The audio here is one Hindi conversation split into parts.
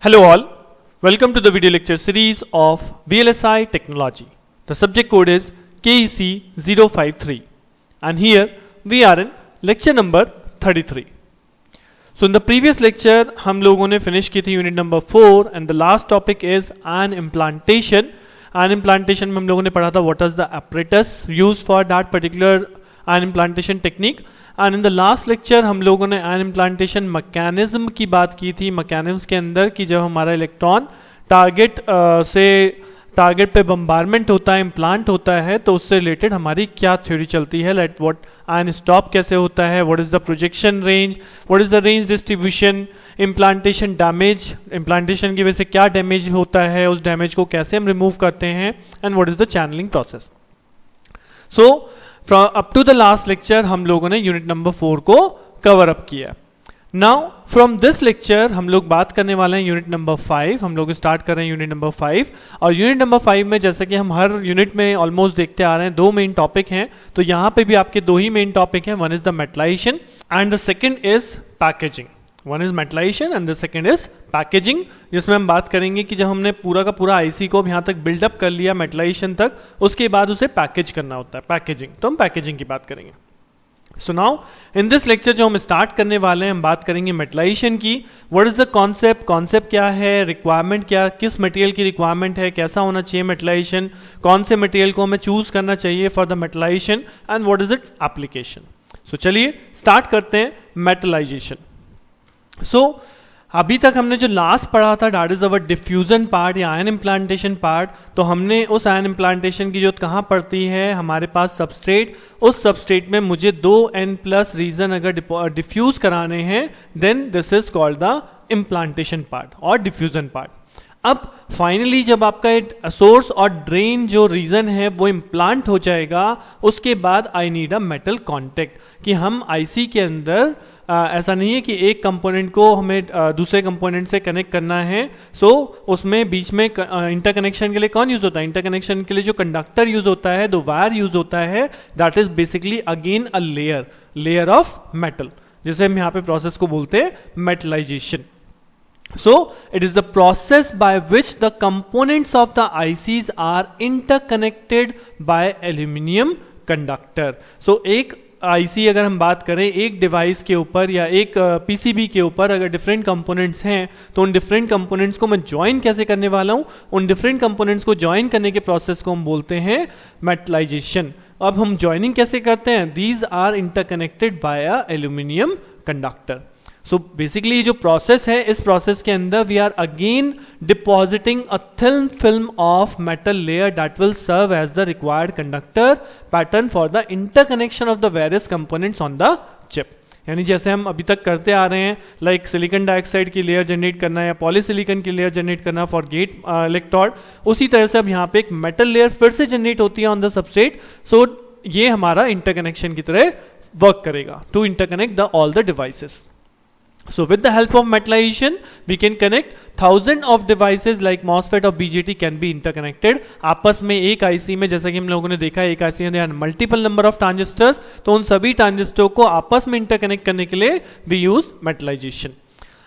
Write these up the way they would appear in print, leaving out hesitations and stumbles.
Hello all, welcome to the video lecture series of VLSI Technology. The subject code is KEC 053 and here we are in lecture number 33. So in the previous lecture हम लोगों ने finish की थी unit number 4 and the last topic is an implantation. An implantation में हम लोगों ने पढ़ा था what is the apparatus used for that particular an implantation technique. And in the last lecture हम लोगों ने एन इम्प्लांटेशन मैकेनिज्म की बात की थी. मैकेनिज्म के अंदर कि जब हमारा इलेक्ट्रॉन टारगेट पे बम्बारमेंट होता है, इम्प्लांट होता है, तो उससे रिलेटेड हमारी क्या थ्योरी चलती है, लाइक व्हाट एन स्टॉप कैसे होता है, what is the projection range, what is the range distribution, implantation damage, implantation की वजह से क्या डैमेज होता है, उस डैमेज को कैसे हम रिमूव करते हैं, and what is the channelling process. So up to the last lecture हम लोगों ने यूनिट नंबर 4 को कवर अप किया. नाउ फ्रॉम दिस लेक्चर हम लोग बात करने वाले हैं यूनिट नंबर 5. हम लोग स्टार्ट कर रहे हैं यूनिट नंबर 5 और यूनिट नंबर 5 में जैसे कि हम हर यूनिट में ऑलमोस्ट देखते आ रहे हैं दो मेन टॉपिक हैं, तो यहाँ पे भी आपके दो ही मेन टॉपिक हैं. One is the metallisation and the second is packaging. One is metallisation and the second is packaging, जिसमें हम बात करेंगे कि जब हमने पूरा का पूरा आईसी को यहाँ तक बिल्डअप कर लिया मेटलाइजेशन तक, उसके बाद उसे पैकेज करना होता है, पैकेजिंग. तो हम पैकेजिंग की बात करेंगे. So now in this lecture जो हम स्टार्ट करने वाले हैं, हम बात करेंगे मेटलाइजेशन की. What is the concept, concept क्या है, रिक्वायरमेंट क्या, किस मटेरियल की रिक्वायरमेंट है, कैसा होना चाहिए मेटलाइजेशन, कौन से मटेरियल को हमें चूज करना चाहिए for the metallisation and what is its application. So चलिए स्टार्ट करते हैं मेटलाइजेशन. सो अभी तक हमने जो लास्ट पढ़ा था that is our diffusion part या आयन इम्प्लांटेशन पार्ट. तो हमने उस आयन इम्प्लांटेशन की जरूरत कहाँ पड़ती है, हमारे पास सबस्ट्रेट, उस सबस्ट्रेट में मुझे 2n+ रीजन अगर डिफ्यूज कराने हैं then this is called the implantation part और डिफ्यूजन पार्ट. अब फाइनली जब आपका सोर्स और ड्रेन जो रीजन है वो इम्प्लांट हो जाएगा, उसके बाद I need a metal contact कि हम आईसी के अंदर ऐसा नहीं है कि एक कंपोनेंट को हमें दूसरे कंपोनेंट से कनेक्ट करना है. सो उसमें बीच में इंटरकनेक्शन के लिए कौन यूज होता है, इंटरकनेक्शन के लिए जो कंडक्टर यूज होता है, जो वायर यूज होता है, that is basically again a layer of metal, जिसे हम यहाँ पे प्रोसेस को बोलते हैं metallisation. So it is the process by which the components of the ICs are interconnected by aluminum conductor. So एक IC अगर हम बात करें एक डिवाइस के ऊपर या एक PCB के ऊपर अगर डिफरेंट कंपोनेंट्स हैं, तो उन डिफरेंट कंपोनेंट्स को मैं ज्वाइन कैसे करने वाला हूं, उन डिफरेंट कंपोनेंट्स को ज्वाइन करने के प्रोसेस को हम बोलते हैं मेटलाइजेशन. अब हम ज्वाइनिंग कैसे करते हैं, these are interconnected by a aluminium conductor. So basically जो प्रोसेस है, इस प्रोसेस के अंदर we are again depositing a thin film of metal layer that will serve as the required conductor pattern for the interconnection of the various components on the chip. यानी जैसे हम अभी तक करते आ रहे हैं, लाइक सिलिकॉन डाइऑक्साइड की लेयर जनरेट करना या पॉलीसिलिकॉन की लेयर जनरेट करना फॉर गेट इलेक्ट्रोड, उसी तरह से अब यहाँ पे एक मेटल लेयर फिर से जनरेट होती है ऑन द सबस्ट्रेट. सो ये हमारा इंटरकनेक्शन की तरह वर्क करेगा to interconnect the all the devices. So with the help of metallization, we can connect thousands of devices like MOSFET और BJT can be interconnected. आपस में एक IC में जैसा कि हम लोगों ने देखा एक IC में मल्टीपल नंबर ऑफ ट्रांजिस्टर्स, तो उन सभी ट्रांजिस्टर को आपस में इंटरकनेक्ट करने के लिए we use metallization.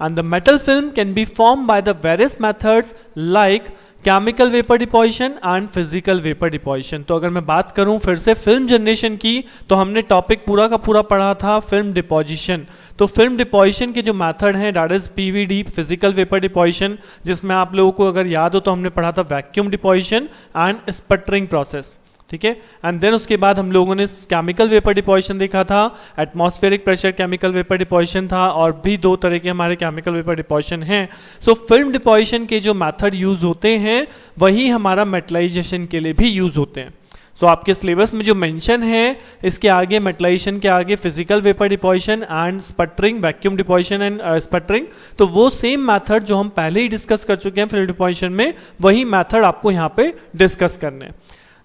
And the metal film can be formed by the various methods like chemical vapour deposition and physical vapour deposition. तो अगर मैं बात करूं फिर से फिल्म जनरेशन की, तो हमने टॉपिक पूरा का पूरा पढ़ा था फिल्म डिपोजिशन. तो फिल्म डिपोजिशन के जो मेथड हैं that is PVD, physical vapour deposition, जिसमें आप लोगों को अगर याद हो तो हमने पढ़ा था vacuum deposition and sputtering process. ठीक है, एंड देन उसके बाद हम लोगों ने केमिकल वेपर डिपोजिशन देखा था, atmospheric pressure chemical vapour deposition था, और भी दो तरह के हमारे केमिकल वेपर डिपोजिशन हैं. सो फिल्म डिपोजिशन के जो मेथड यूज होते हैं वही हमारा मेटलाइजेशन के लिए भी यूज होते हैं. सो आपके सिलेबस में जो मेंशन है, इसके आगे मेटलाइजेशन के आगे physical vapour deposition and sputtering, vacuum deposition and sputtering, तो वो सेम मेथड जो हम पहले ही डिस्कस कर चुके हैं फिल्म डिपोजिशन में, वही मेथड आपको यहाँ पे डिस्कस करने हैं.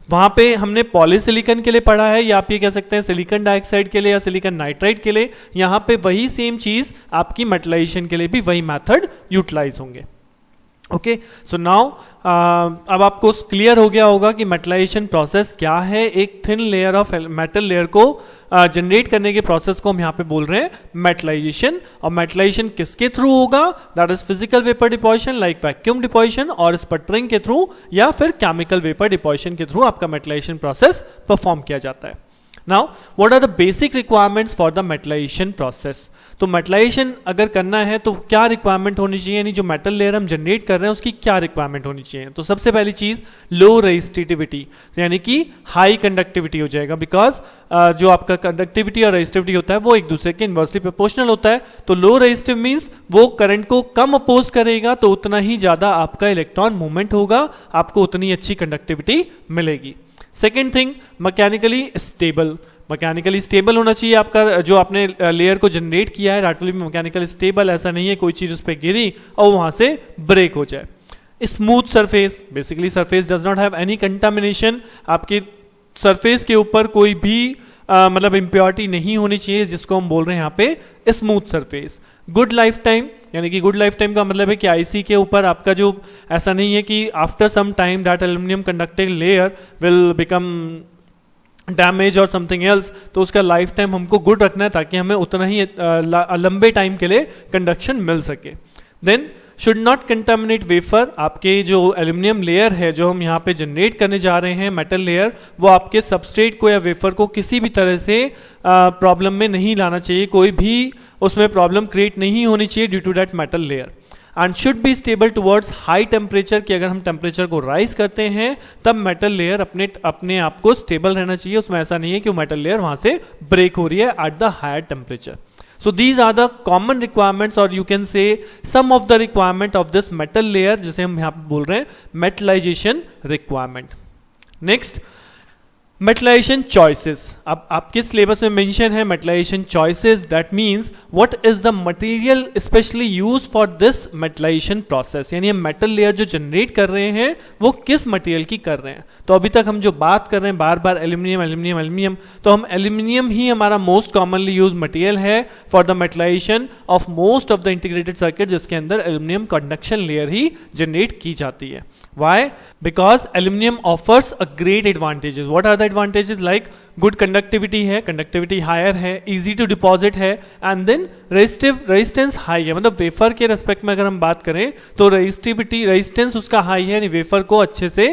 वहां पे हमने पॉलीसिलिकॉन के लिए पढ़ा है, या आप ये कह सकते हैं सिलिकॉन डाइऑक्साइड के लिए या सिलिकॉन नाइट्राइड के लिए. यहाँ पे वही सेम चीज आपकी मेटलाइजेशन के लिए भी वही मेथड यूटिलाइज होंगे. ओके, सो नाउ अब आपको क्लियर हो गया होगा कि मेटलाइजेशन प्रोसेस क्या है. एक thin layer of metal layer को जनरेट करने के प्रोसेस को हम यहाँ पे बोल रहे हैं मेटलाइजेशन। और मेटलाइजेशन किसके थ्रू होगा? That is physical vapour deposition like vacuum deposition और स्पटरिंग के थ्रू या फिर केमिकल वेपर डिपोजिशन के थ्रू आपका मेटलाइजेशन प्रोसेस परफॉर्म किया जाता है। Now what are the basic requirements for the metallization process? तो मेटलाइजेशन अगर करना है तो क्या रिक्वायरमेंट होनी चाहिए, यानी जो मेटल लेयर हम जनरेट कर रहे हैं उसकी क्या रिक्वायरमेंट होनी चाहिए? तो सबसे पहली चीज लो रेजिस्टिविटी, यानी कि हाई कंडक्टिविटी हो जाएगा, बिकॉज जो आपका कंडक्टिविटी और रेजिस्टिविटी होता है वो एक दूसरे के इन्वर्सली प्रोपोर्शनल होता है। तो लो रेजिस्टिव मींस वो करंट को कम अपोज करेगा तो उतना ही ज्यादा आपका इलेक्ट्रॉन मूवमेंट होगा, आपको उतनी अच्छी कंडक्टिविटी मिलेगी। Second thing, mechanically stable. Mechanically stable होना चाहिए आपका जो आपने लेयर को जनरेट किया है, that will be mechanically stable. ऐसा नहीं है कोई चीज उस पर गिरी और वहां से ब्रेक हो जाए। Smooth surface, basically surface does not have any contamination, आपके सरफेस के ऊपर कोई भी मतलब इम्प्योरिटी नहीं होनी चाहिए, जिसको हम बोल रहे हैं यहाँ पे smooth surface. Good life time, यानी कि गुड लाइफ टाइम का मतलब है कि आईसी के ऊपर आपका जो ऐसा नहीं है कि after some time that aluminium conducting layer will become damage और समथिंग एल्स, तो उसका लाइफ टाइम हमको गुड रखना है ताकि हमें उतना ही लंबे टाइम के लिए कंडक्शन मिल सके। Then should not contaminate wafer, आपके जो एल्यूमिनियम लेयर है जो हम यहाँ पे जनरेट करने जा रहे हैं मेटल लेयर, वो आपके सबस्ट्रेट को या वेफर को किसी भी तरह से प्रॉब्लम में नहीं लाना चाहिए, कोई भी उसमें प्रॉब्लम क्रिएट नहीं होनी चाहिए due to that metal layer. And should be stable towards high temperature, कि अगर हम टेम्परेचर को राइज करते हैं तब मेटल लेयर अपने आप को स्टेबल रहना चाहिए, उसमें ऐसा नहीं है कि वो मेटल लेयर वहां से ब्रेक हो रही है at the higher temperature. So these are the common requirements or you can say some of the requirement of this metal layer, जिसे हम यहाँ पे बोल रहे हैं metallization requirement. Next, metallisation choices. अब आपके सिलेबस में मेंशन है metallisation choices, that means what is the material specially used for this metallisation process, यानी हम मेटल लेयर जो जनरेट कर रहे हैं वो किस मटेरियल की कर रहे हैं। तो अभी तक हम जो बात कर रहे हैं बार बार एल्यूमिनियम एल्यूमिनियम एल्यूमिनियम, तो हम एल्यूमिनियम ही हमारा मोस्ट कॉमनली यूज मटेरियल है for the metallisation of most of the integrated circuit, जिसके अंदर एल्यूमिनियम कंडक्शन लेयर ही जनरेट की जाती है। Why? Because aluminum offers a great advantages. What are the advantages? Like good conductivity है, conductivity higher है, easy to deposit है, and then resistance high है। मतलब वेफर के रेस्पेक्ट में अगर हम बात करें तो रेजिस्टेंस उसका हाई है, यानी वेफर को अच्छे से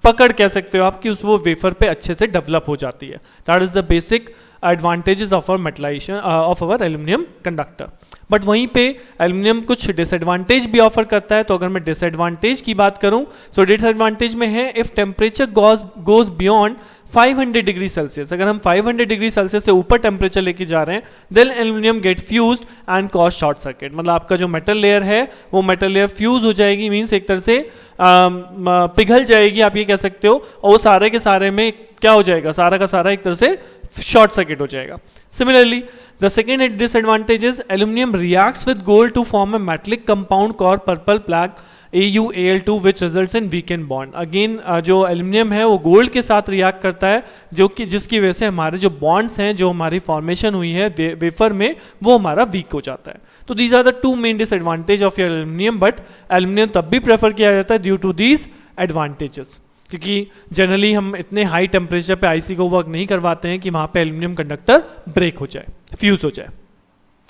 पकड़ कह सकते हो आप कि उस वो वेफर पे अच्छे से डेवलप हो जाती है। That is the basic advantages of our metallization of our aluminium conductor. But वहीं पे एल्यूमिनियम कुछ डिसएडवांटेज भी ऑफर करता है। तो अगर मैं डिसएडवांटेज की बात करूं तो डिसएडवांटेज में है if temperature goes beyond 500 degree Celsius, अगर हम 500 डिग्री सेल्सियस से ऊपर टेम्परेचर लेके जा रहे हैं then aluminium get fused and cause short circuit. मतलब आपका जो मेटल लेयर है वो मेटल लेयर फ्यूज हो जाएगी, मीन्स एक तरह से पिघल जाएगी आप ये कह सकते हो, और वो सारे के सारे में क्या हो जाएगा, सारा का सारा एक तरह से शॉर्ट सर्किट हो जाएगा। Similarly, the second disadvantage is aluminum reacts with gold to form a metallic compound called purple plaque AuAl2 which results in weakened bond. Again, जो एल्यूमिनियम है वो गोल्ड के साथ रिएक्ट करता है, जो कि जिसकी वजह से हमारे जो बॉन्ड्स हैं, जो हमारी फॉर्मेशन हुई है वेफर में, वो हमारा वीक हो जाता है। तो these are the two main disadvantage of aluminium, but aluminium तब भी प्रेफर किया जाता है ड्यू टू दीज एडवांटेजेस, क्योंकि जनरली हम इतने हाई टेम्परेचर पे आईसी को वर्क नहीं करवाते हैं कि वहां पे एल्यूमिनियम कंडक्टर ब्रेक हो जाए, फ्यूज हो जाए।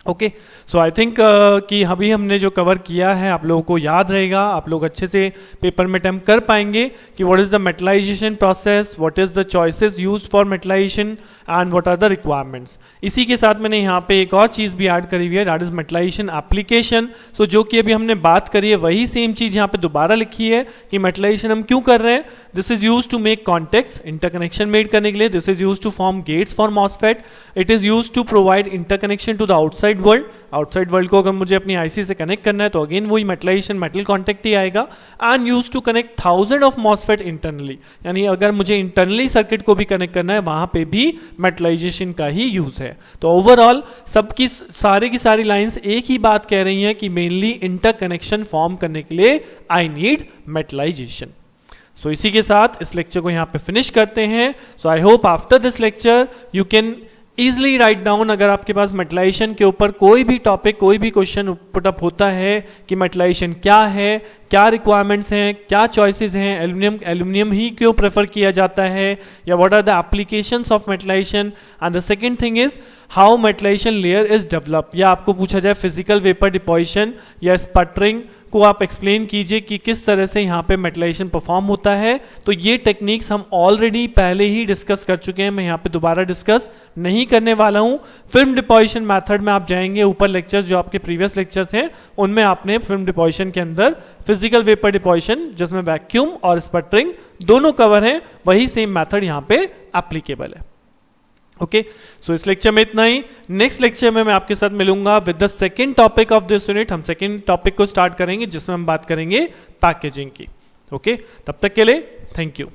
ओके, सो आई थिंक कि अभी हमने जो कवर किया है आप लोगों को याद रहेगा, आप लोग अच्छे से पेपर में अटेम्प्ट कर पाएंगे कि what is the metallization process, what is the choices used for metallization and what are the requirements. इसी के साथ मैंने यहाँ पे एक और चीज भी ऐड करी हुई है, दैट इज मेटलाइजेशन एप्लीकेशन। सो जो कि अभी हमने बात करी है वही सेम चीज यहाँ पे दोबारा लिखी है कि मेटलाइजेशन हम क्यों कर रहे हैं। This is use to make contacts, interconnection made करने के लिए। This is use to form gates for MOSFET. It is use to provide interconnection to the outside world. Outside world को अगर मुझे अपनी आईसी से कनेक्ट करना है तो अगेन वही मेटलाइजेशन मेटल कॉन्टेक्ट ही आएगा। And use to connect thousand of MOSFET internally, यानी अगर मुझे इंटरनली सर्किट को भी कनेक्ट करना है वहां पे भी मेटलाइजेशन का ही यूज है। तो ओवरऑल सबकी सारी की सारी लाइंस एक ही बात कह रही हैं कि मेनली इंटरकनेक्शन फॉर्म करने के लिए आई नीड मेटलाइजेशन। सो इसी के साथ इस लेक्चर को यहां पे फिनिश करते हैं। So I hope after this lecture you can easily write down. अगर आपके पास मेटलाइजेशन के ऊपर कोई भी टॉपिक, कोई भी क्वेश्चन पुटअप होता है कि मेटलाइजेशन क्या है, क्या रिक्वायरमेंट्स हैं, क्या चॉइसेस हैं, एल्यूमिनियम ही क्यों प्रेफर किया जाता है, या what are the applications of metallization, and the second thing is how metallization layer is develop, या आपको पूछा जाए फिजिकल वेपर डिपोजिशन या स्पटरिंग को आप एक्सप्लेन कीजिए कि किस तरह से यहाँ पे मेटलाइजेशन परफॉर्म होता है। तो ये टेक्निक्स हम ऑलरेडी पहले ही डिस्कस कर चुके हैं, मैं यहाँ पे दोबारा डिस्कस नहीं करने वाला हूँ। फिल्म डिपोजिशन मेथड में आप जाएंगे, ऊपर लेक्चर्स जो आपके प्रीवियस लेक्चर्स हैं उनमें आपने फिल्म डिपोजिशन के अंदर फिजिकल वेपर डिपोजिशन जिसमें वैक्यूम और स्पटरिंग दोनों कवर हैं, वही सेम मेथड यहाँ पे एप्लीकेबल है। ओके, सो इस लेक्चर में इतना ही। नेक्स्ट लेक्चर में मैं आपके साथ मिलूंगा with the second topic of this unit. हम सेकंड टॉपिक को स्टार्ट करेंगे जिसमें हम बात करेंगे पैकेजिंग की। ओके, तब तक के लिए थैंक यू।